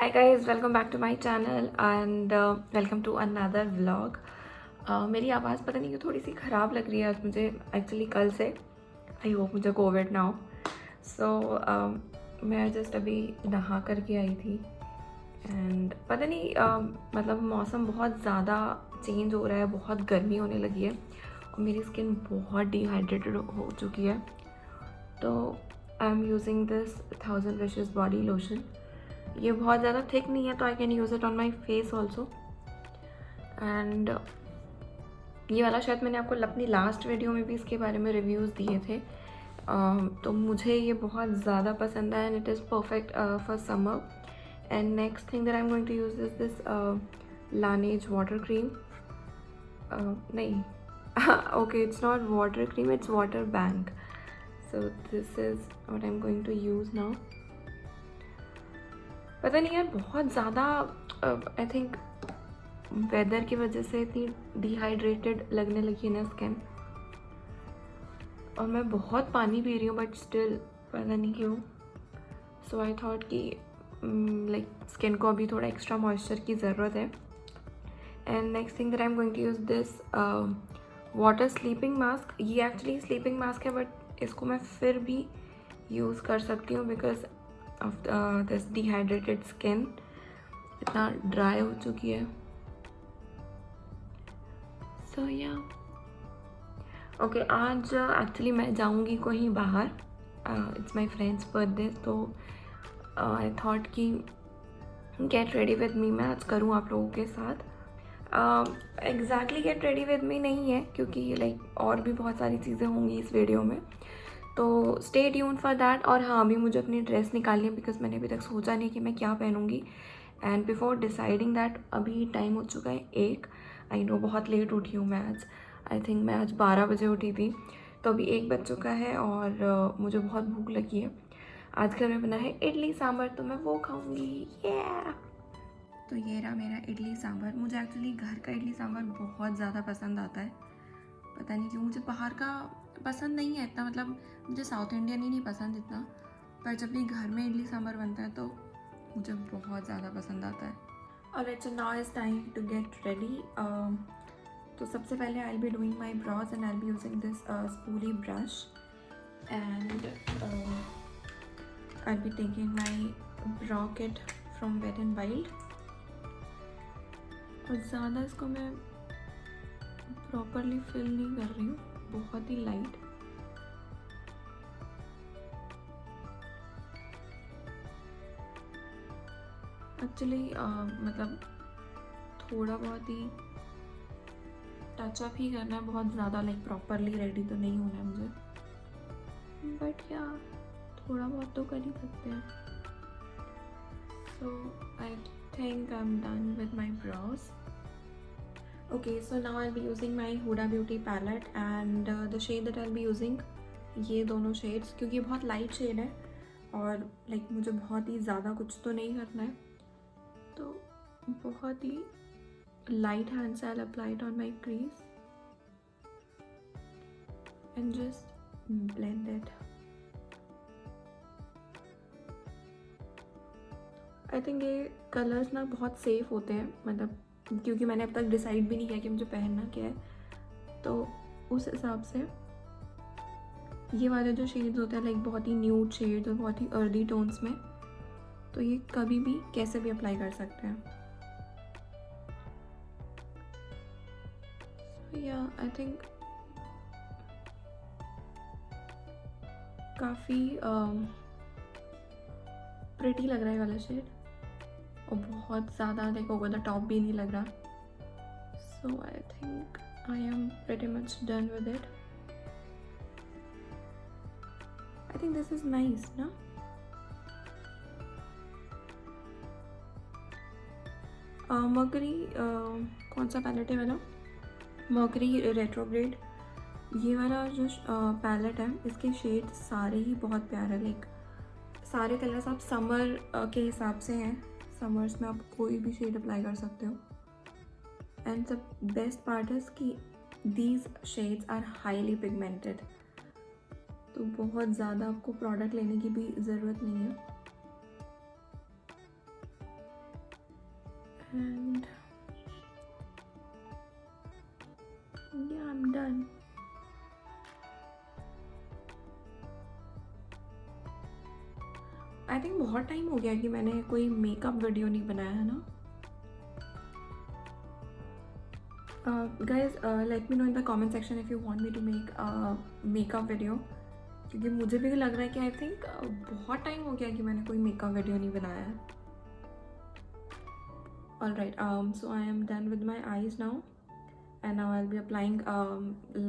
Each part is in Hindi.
Hi guys, welcome back to my channel and welcome to another vlog. मेरी आवाज़ पता नहीं क्यों थोड़ी सी ख़राब लग रही है आज मुझे एक्चुअली कल से. आई होप मुझे कोविड ना हो. सो मैं जस्ट अभी नहा करके आई थी एंड पता नहीं मतलब मौसम बहुत ज़्यादा चेंज हो रहा है, बहुत गर्मी होने लगी है और मेरी स्किन बहुत डिहाइड्रेटेड हो चुकी है. तो I am using this 1000 wishes body lotion. ये बहुत ज़्यादा थिक नहीं है तो I can use it on my face also. And ये वाला शायद मैंने आपको अपनी लास्ट वीडियो में भी इसके बारे में रिव्यूज़ दिए थे. तो मुझे ये बहुत ज़्यादा पसंद आया and it is perfect for summer. And next thing that I am going to use is this Laneige water cream. नहीं okay, it's not water cream, it's water bank. So this is what I am going to use now. पता नहीं यार, बहुत ज़्यादा आई थिंक वेदर की वजह से इतनी डिहाइड्रेटेड लगने लगी है ना स्किन. और मैं बहुत पानी पी रही हूँ बट स्टिल पता नहीं क्यों. सो आई थॉट कि लाइक स्किन को अभी थोड़ा एक्स्ट्रा मॉइस्चर की ज़रूरत है. And next thing that I am going to use this water sleeping mask. ये एक्चुअली स्लीपिंग मास्क है बट इसको मैं फिर भी यूज़ कर सकती हूँ because of this dehydrated skin. इतना ड्राई हो चुकी है. सो या ओके, आज एक्चुअली मैं जाऊंगी कहीं बाहर. It's my friends birthday. तो आई थॉट कि गेट रेडी विद मी मैं आज करूँ आप लोगों के साथ. Exactly get ready with me नहीं है क्योंकि लाइक और भी बहुत सारी चीज़ें होंगी इस वीडियो में. तो स्टे ट्यून फॉर दैट. और हाँ, अभी मुझे अपनी ड्रेस निकालनी है बिकॉज मैंने अभी तक सोचा नहीं कि मैं क्या पहनूंगी. एंड बिफोर डिसाइडिंग दैट अभी टाइम हो चुका है 1. आई नो बहुत लेट उठी हूँ मैं आज. आई थिंक मैं आज 12 बजे उठी थी. तो अभी 1 बज चुका है और मुझे बहुत भूख लगी है. आज घर में बना है इडली सांभर तो मैं वो खाऊंगी. तो ये रहा मेरा इडली सांभर. मुझे एक्चुअली घर का इडली सांभर बहुत ज़्यादा पसंद आता है. पता नहीं क्यों, मुझे बाहर का पसंद नहीं है इतना. मतलब मुझे साउथ इंडियन ही नहीं पसंद इतना. पर जब भी घर में इडली सांभर बनता है तो मुझे बहुत ज़्यादा पसंद आता है. Alright, so now is time to get ready. तो सबसे पहले I will be doing my brows and I will be using this spoolie brush. And I will be taking my brow kit from Wet and Wild. और ज़्यादा इसको मैं प्रॉपरली फिल नहीं कर रही हूँ, बहुत ही लाइट. एक्चुअली मतलब थोड़ा बहुत ही टचअप ही करना है, बहुत ज़्यादा लाइक प्रॉपरली रेडी तो नहीं होना है मुझे. बट या थोड़ा बहुत तो कर ही सकते हैं. So I think I am done with my brows. Okay, so now I'll be using my Huda Beauty palette and the shade that I'll be using, ये दोनों shades, क्योंकि बहुत लाइट शेड है और लाइक मुझे बहुत ही ज़्यादा कुछ तो नहीं करना है. तो बहुत ही लाइट हैंड से I'll apply it on my crease and just blend it. I think ये कलर्स ना बहुत सेफ होते हैं, मतलब क्योंकि मैंने अब तक डिसाइड भी नहीं किया कि मुझे पहनना क्या है. तो उस हिसाब से ये वाले जो शेड्स होते हैं लाइक बहुत ही न्यूड शेड्स और बहुत ही अर्दी टोन्स में, तो ये कभी भी कैसे भी अप्लाई कर सकते हैं. या आई थिंक काफ़ी प्रिटी लग रहा है वाला शेड और बहुत ज़्यादा लाइक ओवर द टॉप भी नहीं लग रहा. So I think I am pretty much done with it. I think this is nice ना. मर्करी कौन सा पैलेट है वाला, मर्करी रेट्रोग्रेड. ये वाला जो पैलेट है इसके शेड सारे ही बहुत प्यारे. लाइक सारे कलर्स आप समर के हिसाब से हैं. समर्स में आप कोई भी शेड अप्लाई कर सकते हो. And the best part is कि these shades are highly pigmented. तो बहुत ज़्यादा आपको प्रोडक्ट लेने की भी ज़रूरत नहीं है. and yeah, I'm done. I think बहुत टाइम हो गया कि मैंने कोई मेकअप वीडियो नहीं बनाया है ना. Guys, let me know in the comment section if you want me to make a makeup video, क्योंकि मुझे भी लग रहा है कि आई थिंक बहुत टाइम हो गया कि मैंने कोई मेकअप वीडियो नहीं बनाया है. Alright, so I am done with my eyes now, and now I'll be applying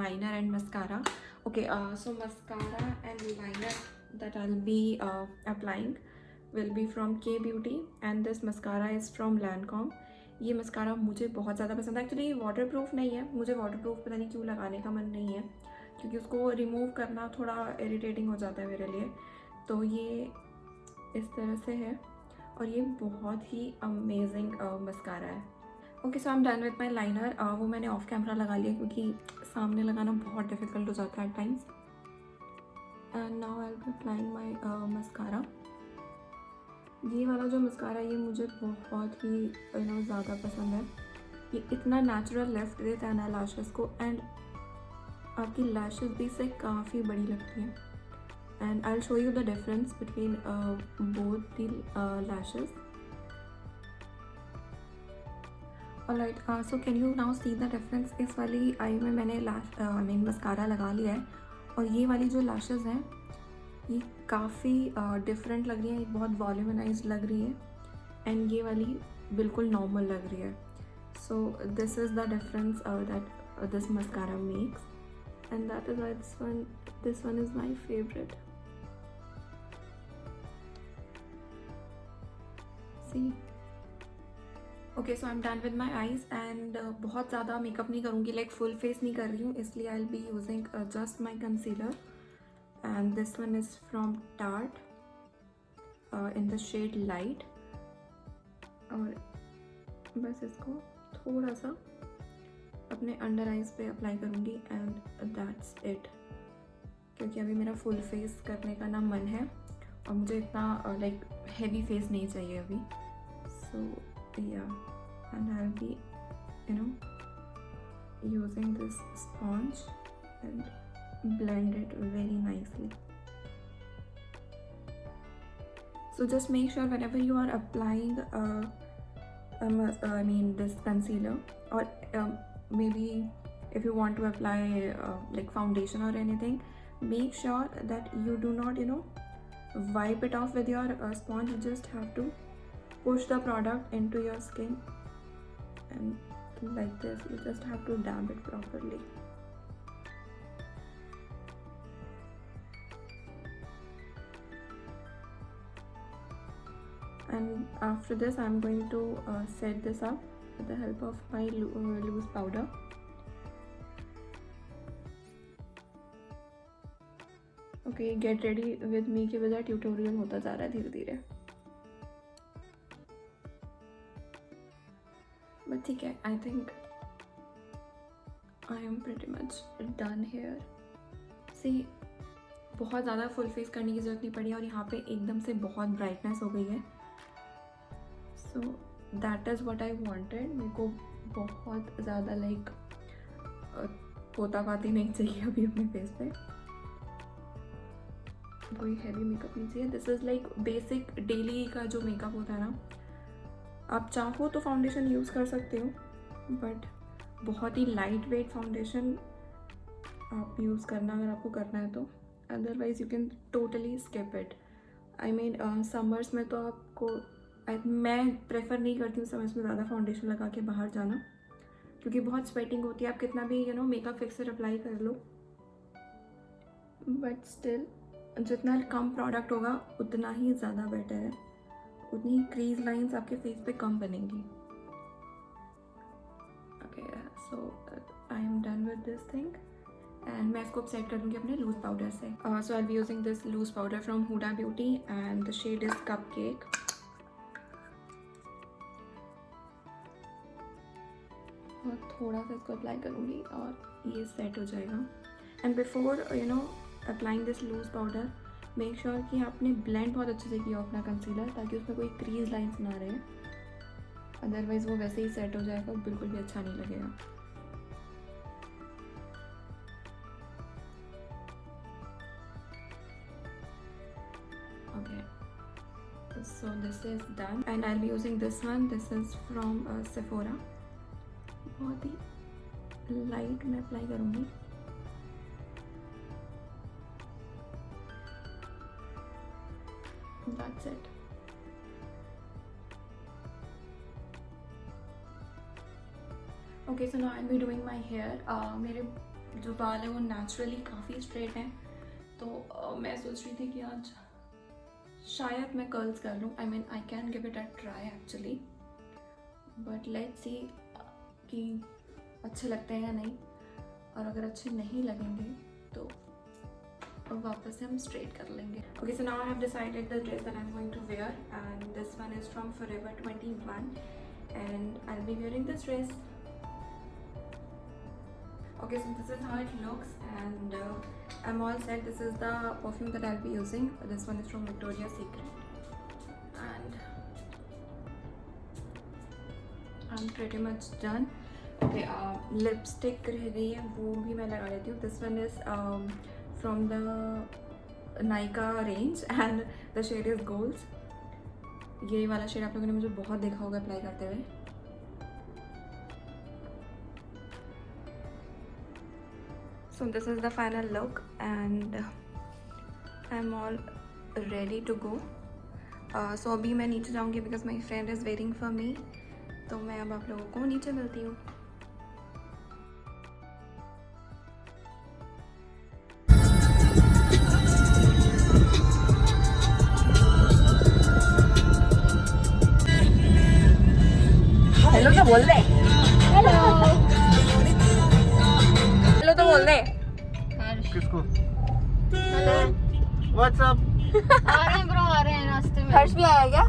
liner and mascara. Okay, so mascara and liner that I'll be applying will be from K Beauty, and this mascara is from Lancome. ये मस्कारा मुझे बहुत ज़्यादा पसंद है. एक्चुअली वाटर प्रूफ नहीं है, मुझे वाटर प्रूफ पता नहीं क्यों लगाने का मन नहीं है, क्योंकि उसको रिमूव करना थोड़ा इरिटेटिंग हो जाता है मेरे लिए. तो ये इस तरह से है और ये बहुत ही अमेजिंग मस्कारा है. Okay, so I am done with my liner. वो मैंने ऑफ कैमरा लगा लिया क्योंकि सामने लगाना बहुत डिफ़िकल्ट हो जाता है at times. And now I will be applying my mascara. ये वाला जो मस्कारा है ये मुझे बहुत ही ज़्यादा पसंद है. ये इतना नेचुरल लिफ्ट देता है ना लैशेस को, एंड आपकी लैशेस भी इससे काफ़ी बड़ी लगती हैं. And I will show you the difference between both the lashes. Alright, so can you now see the difference. इस वाली आई में मैंने मस्कारा लगा लिया है, और ये वाली जो लैशेस हैं ये काफ़ी डिफरेंट लग रही है. ये बहुत वॉल्यूमनाइज्ड लग रही है, एंड ये वाली बिल्कुल नॉर्मल लग रही है. So this is the difference that this mascara makes, and that is why this one is my favourite. See. Okay, so I am done with my eyes, and बहुत ज़्यादा मेकअप नहीं करूँगी, लाइक फुल फेस नहीं कर रही हूँ, इसलिए आई will be using just my concealer. And this one is from Tarte in the shade light. और बस इसको थोड़ा सा अपने अंडर आइज पे अप्लाई करूँगी, एंड दैट्स इट. क्योंकि अभी मेरा फुल फेस करने का ना मन है, और मुझे इतना लाइक हैवी फेस नहीं चाहिए अभी. सो या, and I will be using this sponge and blend it very nicely. So just make sure whenever you are applying this concealer, or maybe if you want to apply like foundation or anything, make sure that you do not wipe it off with your sponge. You just have to push the product into your skin, and like this you just have to dab it properly. And after this I'm going to set this up with the help of my loose powder. Okay, get ready with me के बजाय ट्यूटोरियल होता जा रहा है धीरे धीरे, बट ठीक है. I think I am pretty much done here. See, बहुत ज़्यादा फुल फेस करने की ज़रूरत नहीं पड़ी, और यहाँ पे एकदम से बहुत ब्राइटनेस हो गई है. So that is what I wanted. मेरे को बहुत ज़्यादा लाइक पोतापाती नहीं चाहिए अभी अपने फेस पे, कोई हैवी मेकअप नहीं चाहिए. This is like basic daily का जो मेकअप होता है ना. आप चाहो तो फाउंडेशन यूज़ कर सकते हो, बट बहुत ही लाइट वेट फाउंडेशन आप यूज़ करना अगर आपको करना है तो. Otherwise you can totally skip it. I mean summers में तो आपको मैं प्रेफर नहीं करती हूँ समर्स में ज़्यादा फाउंडेशन लगा के बाहर जाना, क्योंकि बहुत स्वेटिंग होती है. आप कितना भी मेकअप फिक्सर अप्लाई कर लो, बट स्टिल जितना कम प्रोडक्ट होगा उतना ही ज़्यादा बेटर है, उतनी ही क्रीज लाइंस आपके फेस पे कम बनेंगी. Okay, so I am done with this thing, and मैं इसको सेट कर दूँगी अपने लूज पाउडर से. So I will be using this loose powder from Huda Beauty, and the shade is cupcake. और थोड़ा सा इसको अप्लाई करूँगी और ये सेट हो जाएगा. And before applying this loose powder, make sure कि आपने ब्लेंड बहुत अच्छे से किया अपना कंसीलर, ताकि उसमें कोई क्रीज लाइंस ना रहे. अदरवाइज़ वो वैसे ही सेट हो जाएगा, बिल्कुल भी अच्छा नहीं लगेगा। Okay, so this is done and I'll be using this one. This is from Sephora. बहुत ही लाइट मैं अप्लाई करूँगी। That's it. Okay, so now I'll be doing my hair. मेरे जो बाल है वो नेचुरली काफ़ी स्ट्रेट हैं, तो मैं सोच रही थी कि आज शायद मैं कर्ल्स कर लूँ। I mean I can give it a try actually, but let's see कि अच्छे लगते हैं या नहीं, और अगर अच्छे नहीं लगेंगे तो वापस से हम स्ट्रेट कर लेंगे। Okay, so now I have decided the dress that I am going to wear and this one is from Forever 21 and I'll be wearing this dress. Okay, so this is how it looks and I'm all set. This is the perfume that I'll be using. This one is from Victoria's Secret and I'm pretty much done. Okay, lipstick रह गई है, वो भी मैं लगा लेती हूँ. This one is from the Nykaa range and the shade is Goals. यही वाला शेड आप लोगों ने मुझे बहुत देखा होगा अप्लाई करते हुए. So this is the final look and I'm all ready to go. So अभी मैं नीचे जाऊंगी because my friend is waiting for me. तो मैं अब आप लोगों को नीचे मिलती हूँ. हेलो तो बोल दे. हेलो. हेलो तो बोल दे. किसको? हेलो. What's up? आ रहे हैं ब्रो, आ रहे हैं रास्ते में. हर्ष भी आया क्या?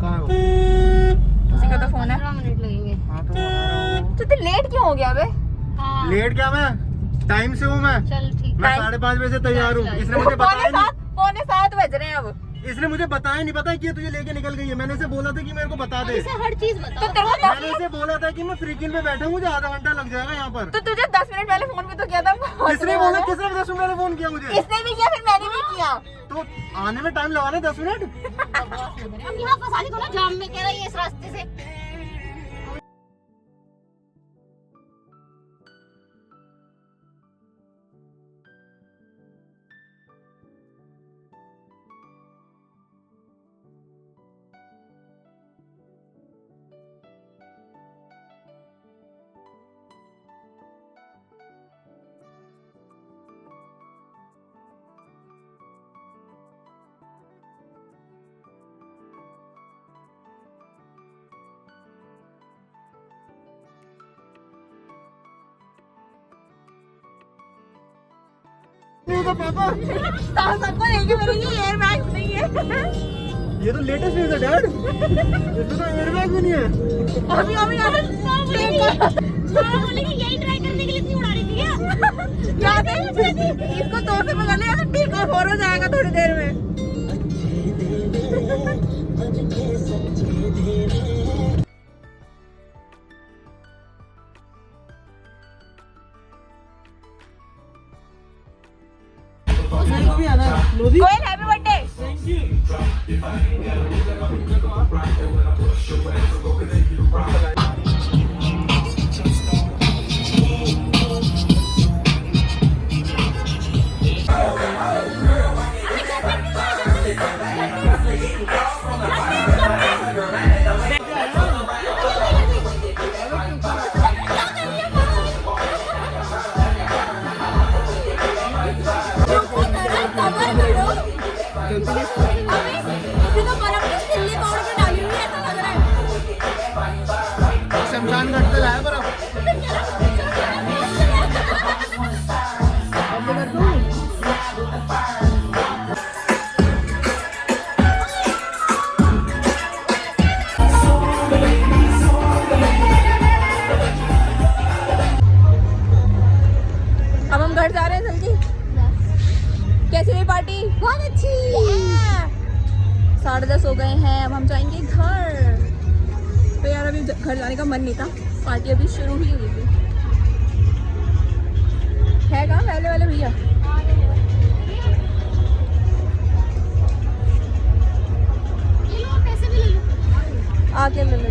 कहाँ है वो? उसी का तो फोन है. 15 मिनट लगेंगे. हाँ तो आ रहा हूँ. तो लेट क्यों हो गया बे? हाँ. लेट क्या, मैं टाइम से हूँ. मैं चल ठीक. मैं 5:30 बजे से तैयार हूँ. इसने मुझे बताया नहीं. पौने 7 बज रहे हैं अब. इसने मुझे बताया नहीं, पता है कि तुझे लेके निकल गई है. मैंने इसे बोला था कि मेरे को बता दे. इसे हर चीज बता. तो तेरे को मैंने इसे बोला था कि मैं फ्रीकिन में बैठा हूँ, मुझे आधा घंटा लग जाएगा यहाँ पर. तो तुझे 10 मिनट पहले फोन भी तो किया था. किसने बोला? किसने 10 मिनट फोन किया मुझे? इसने भी किया, फिर मैंने भी किया. तो आने में टाइम लगा ना 10 मिनट. अब यहाँ फंसा दी तो ना जाम में, कह रहा है इस रास्ते से. नहीं तो पापा, सबको लेके मेरे लिए एयर बैग नहीं है. ये तो लेटेस्ट न्यूज़ है डैड. इसमें तो एयर बैग भी नहीं है. अभी बोलेंगे यही ट्राई करने के लिए इतनी उड़ा रही थी क्या? यहाँ से इसको 2 से पकड़ लिया तो टेक ऑफ हो जाएगा थोड़ी देर में. कोयल हैप्पी बर्थडे. शमशान घाट से लाया बर्फ. अब हम घर जा रहे हैं जल्दी. कैसी रही पार्टी? बहुत अच्छी. 10:30 हो गए हैं, अब हम जाएंगे घर. तो यार अभी घर जाने का मन नहीं था, पार्टी अभी शुरू ही हुई थी। है कहाँ पहले वाले भैया? ले लो, पैसे भी ले लो। आके ले लो।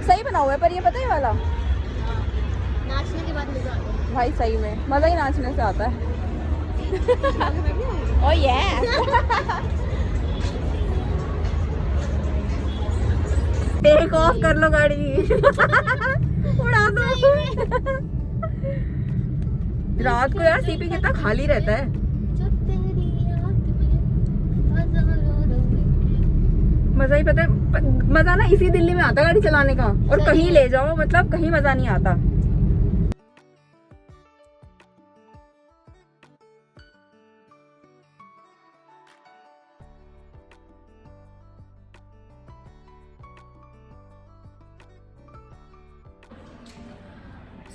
सही बना हुआ है पर ये पता है वाला नाचने के बाद मजा आता है। भाई सही में मज़ा ही नाचने से आता है। Oh yes. टेक ऑफ कर लो गाड़ी। उड़ा दो। रात को यार सीपी कितना खाली रहता है। जो तेरी याद में हजारों रंग मजा ही पता है, मजा ना इसी दिल्ली में आता गाड़ी चलाने का। और कहीं ले जाओ मतलब कहीं मजा नहीं आता।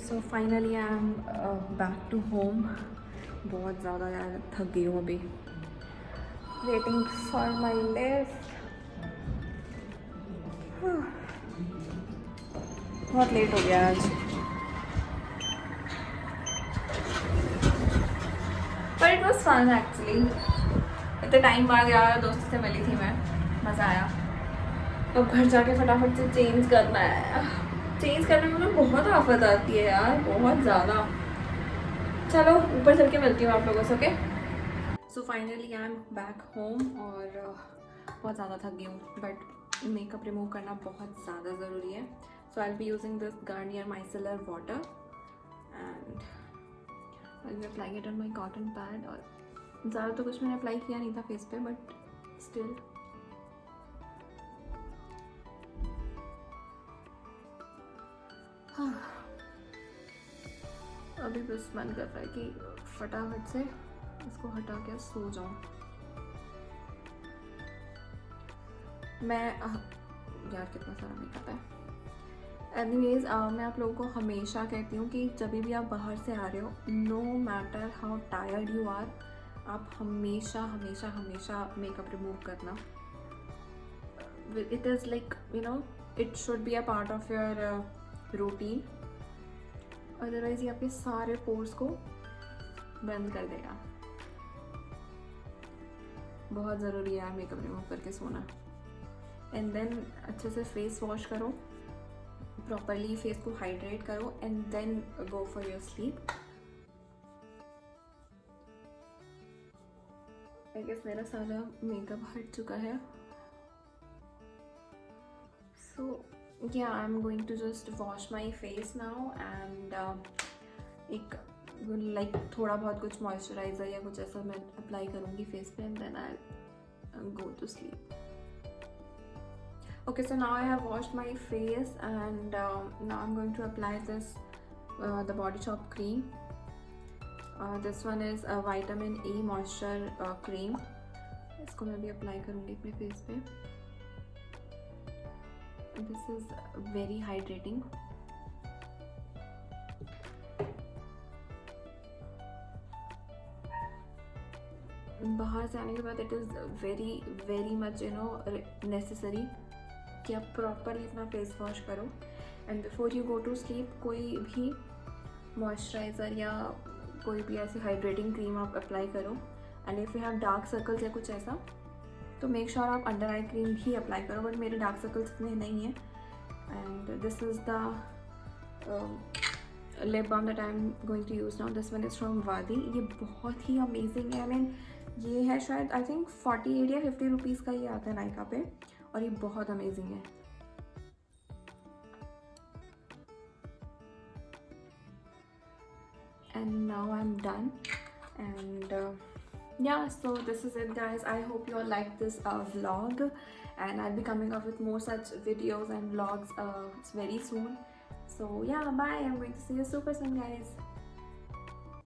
So finally I am back to home. बहुत ज़्यादा यार थक गई हूँ अभी। Waiting for my lift. बहुत लेट हो गया आज। पर इट वॉज फन एक्चुअली। इतने टाइम बाद यार दोस्तों से मिली थी मैं, मज़ा आया। अब घर जाके फटाफट से चेंज करना है। चेंज करने में मतलब बहुत आफत आती है यार, बहुत ज़्यादा। चलो ऊपर चल के मिलती हूँ आप लोगों से। Okay so finally I am back home और बहुत ज़्यादा थक गई हूँ, बट मेकअप रिमूव करना बहुत ज़्यादा ज़रूरी है। So I will be using this Garnier micellar water and I will apply it on my cotton pad. और ज़्यादा तो कुछ मैंने अप्लाई किया नहीं था फेस पे, बट स्टिल अभी बस मन कर रहा है कि फटाफट से इसको हटा के सो जाऊं। मैं यार कितना सारा मेकअप है। एनीवेज मैं आप लोगों को हमेशा कहती हूँ कि जब भी आप बाहर से आ रहे हो, no matter how tired you are, आप हमेशा हमेशा हमेशा मेकअप रिमूव करना। It is like you know it should be a part of your routine. Otherwise ये आपके सारे पोर्स को बंद कर देगा। बहुत ज़रूरी है मेकअप रिमूव करके सोना। एंड देन अच्छे से फेस वॉश करो, प्रॉपरली फेस को हाइड्रेट करो and then go for your sleep. I guess मेरा सारा मेकअप हट चुका है। सो yeah, I'm going to just wash my face now and एक like थोड़ा बहुत कुछ मॉइस्चराइज़र या कुछ ऐसा मैं अप्लाई करूँगी फेस पे and then I'll go to sleep. Okay, so now I have washed my face and now I'm going to apply this the Body Shop cream. This one is a vitamin E moisture cream. इसको मैं भी अप्लाई करूँगी अपने फेस पे। This is very hydrating. बाहर से आने के बाद it is very much necessary कि आप प्रॉपरली अपना फेस वॉश करो and before you go to sleep कोई भी मॉइस्चराइज़र या कोई भी ऐसी हाइड्रेटिंग क्रीम आप अप्लाई करो। And if you have dark circles या कुछ ऐसा तो मेक श्योर आप अंडर आई क्रीम ही अप्लाई करो, बट मेरे डार्क सर्कल्स इतने नहीं हैं। And this is the lip balm that I am going to use now. This one is from Vaadi. ये बहुत ही अमेजिंग है। आई मीन ये है शायद आई थिंक 48 या 50 रुपीज़ का ये आता है नायका पे और ये बहुत अमेजिंग है। And now I am done and yeah, so this is it guys. I hope you all like this vlog and I'll be coming up with more such videos and vlogs very soon. So yeah, bye. I'm going to see you super soon guys.